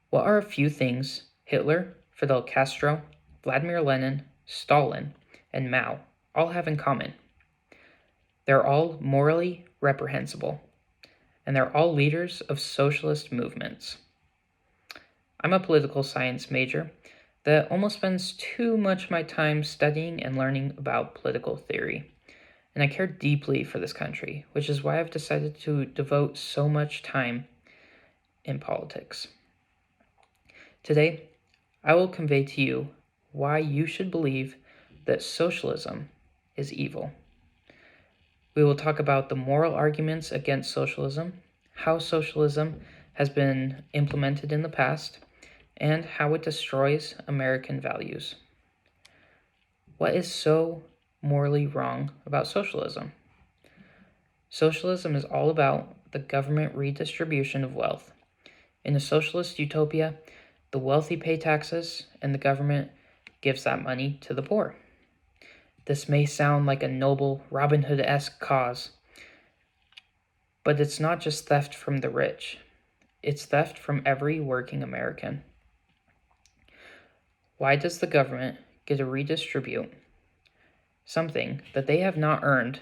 What are a few things Hitler, Fidel Castro, Vladimir Lenin, Stalin, and Mao all have in common? They're all morally reprehensible, and they're all leaders of socialist movements. I'm a political science major that almost spends too much of my time studying and learning about political theory. And I care deeply for this country, which is why I've decided to devote so much time in politics. Today, I will convey to you why you should believe that socialism is evil. We will talk about the moral arguments against socialism, how socialism has been implemented in the past, and how it destroys American values. What is so morally wrong about socialism? Socialism is all about the government redistribution of wealth. In a socialist utopia, the wealthy pay taxes and the government gives that money to the poor. This may sound like a noble Robin Hood-esque cause, but it's not just theft from the rich. It's theft from every working American. Why does the government get to redistribute something that they have not earned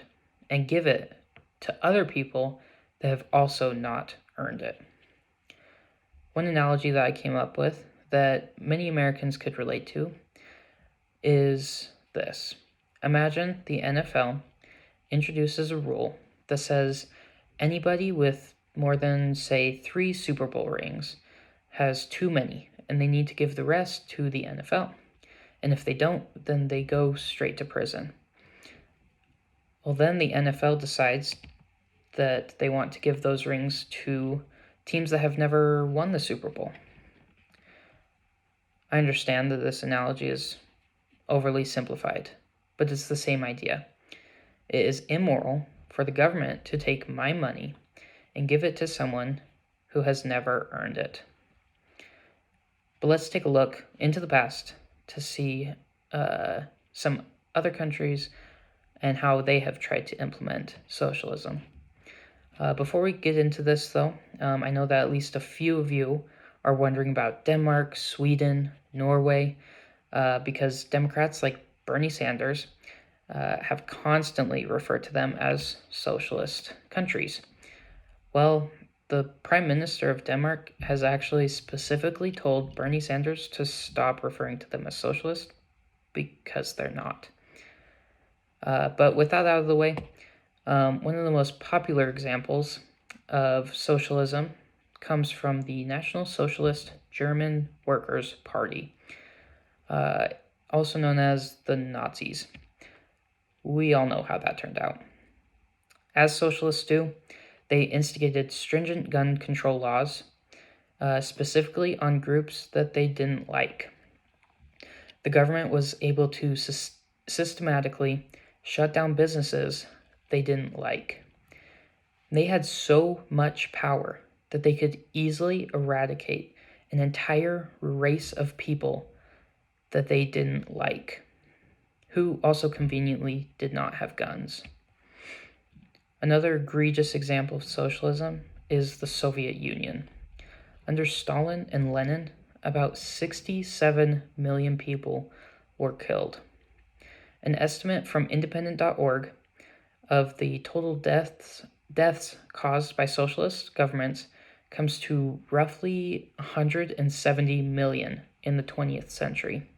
and give it to other people that have also not earned it? One analogy that I came up with that many Americans could relate to is this. Imagine the NFL introduces a rule that says anybody with more than, say, 3 Super Bowl rings has too many, and they need to give the rest to the NFL. And if they don't, then they go straight to prison. Well, then the NFL decides that they want to give those rings to teams that have never won the Super Bowl. I understand that this analogy is overly simplified, but it's the same idea. It is immoral for the government to take my money and give it to someone who has never earned it. But let's take a look into the past to see some other countries and how they have tried to implement socialism. Before we get into this, though, I know that at least a few of you are wondering about Denmark, Sweden, Norway, because Democrats like Bernie Sanders have constantly referred to them as socialist countries. Well, the Prime Minister of Denmark has actually specifically told Bernie Sanders to stop referring to them as socialist because they're not. But with that out of the way, one of the most popular examples of socialism comes from the National Socialist German Workers' Party, also known as the Nazis. We all know how that turned out. As socialists do, they instigated stringent gun control laws, specifically on groups that they didn't like. The government was able to systematically shut down businesses they didn't like. They had so much power that they could easily eradicate an entire race of people that they didn't like, who also conveniently did not have guns. Another egregious example of socialism is the Soviet Union. Under Stalin and Lenin, about 67 million people were killed. An estimate from independent.org of the total deaths caused by socialist governments comes to roughly 170 million in the 20th century.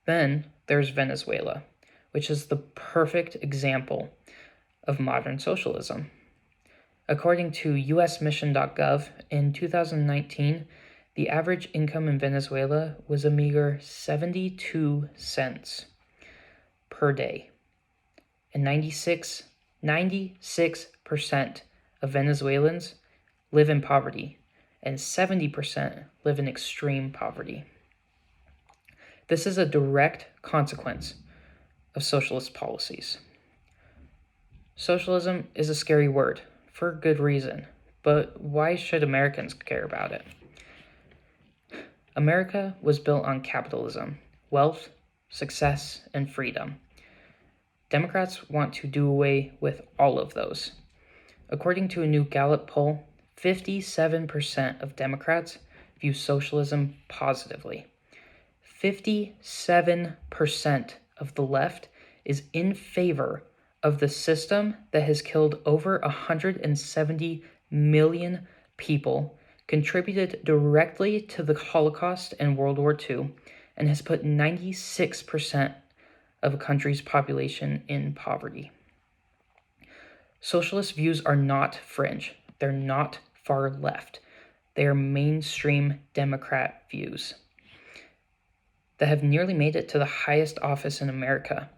Then there's Venezuela, which is the perfect example of modern socialism. According to usmission.gov, in 2019, the average income in Venezuela was a meager 72 cents per day. And 96% of Venezuelans live in poverty, and 70% live in extreme poverty. This is a direct consequence of socialist policies. Socialism is a scary word, for good reason, but why should Americans care about it? America was built on capitalism, wealth, success, and freedom. Democrats want to do away with all of those. According to a new Gallup poll, 57% of Democrats view socialism positively. 57% of the left is in favor of the system that has killed over 170 million people, contributed directly to the Holocaust and World War II, and has put 96% of a country's population in poverty. Socialist views are not fringe. They're not far left. They are mainstream Democrat views that have nearly made it to the highest office in America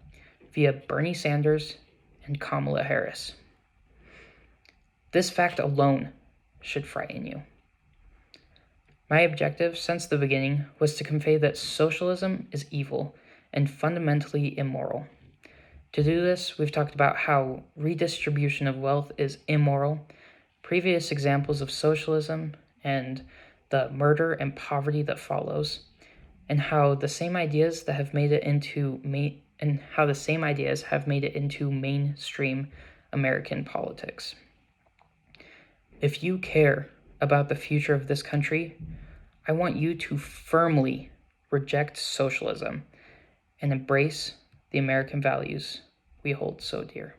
via Bernie Sanders and Kamala Harris. This fact alone should frighten you. My objective since the beginning was to convey that socialism is evil and fundamentally immoral. To do this, we've talked about how redistribution of wealth is immoral, previous examples of socialism, and the murder and poverty that follows, and how the same ideas have made it into mainstream American politics. If you care about the future of this country, I want you to firmly reject socialism and embrace the American values we hold so dear.